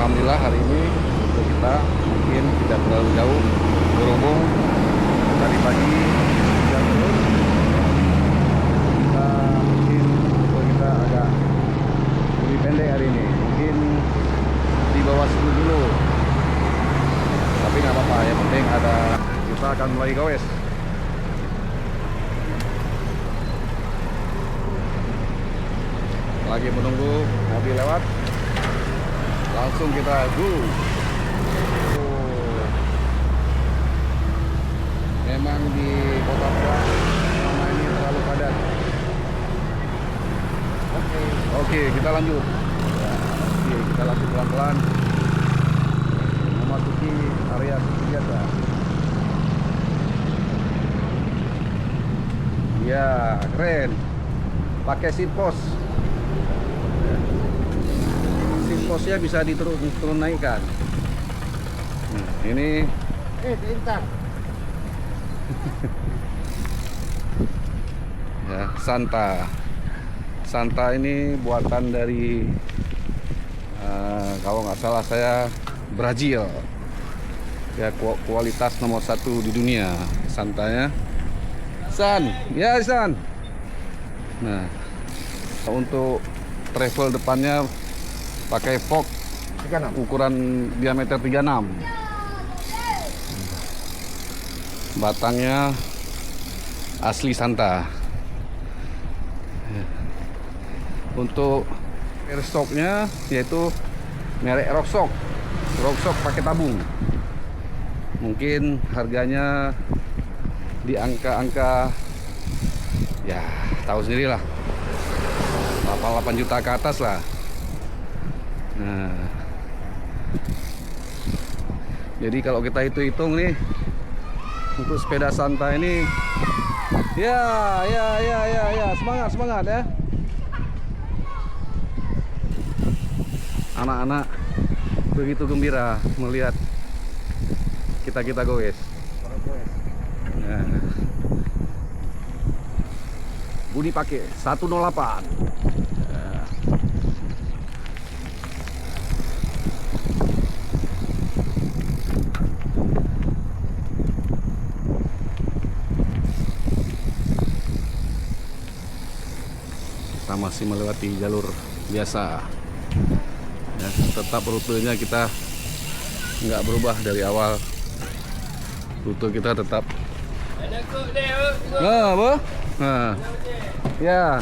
Alhamdulillah hari ini untuk kita mungkin tidak terlalu jauh, berhubung tadi pagi hujan turun. Kita mungkin untuk kita agak lebih pendek hari ini, mungkin di bawah 10 dulu. Tapi nggak apa-apa, yang penting ada. Kita akan mulai gowes. Lagi menunggu mobil lewat, langsung kita go. Memang di Kota Tua selama ini terlalu padat. Oke, kita lanjut. Oke, kita lanjut pelan-pelan memasuki area senjata. Ya, keren. Pakai seat post. Seat postnya bisa diturun naikkan. Ini Pintar. ya, Santa ini buatan dari kalau nggak salah saya Brazil. Ya, kualitas nomor 1 di dunia Santanya. San. Nah, untuk travel depannya pakai fork ukuran diameter 36. Batangnya asli Santa. Untuk airstocknya yaitu merek Rockshox pakai tabung. Mungkin harganya di angka-angka, ya tahu sendiri lah, 8 juta ke atas lah. Nah, jadi kalau kita hitung nih untuk sepeda Santa ini, ya semangat ya. Anak-anak begitu gembira melihat kita goes. Nah, Budi pakai 108. Kita masih melewati jalur biasa. Ya, tetap rutenya kita nggak berubah dari awal. Rute kita tetap. Nah, apa? Nah, ya.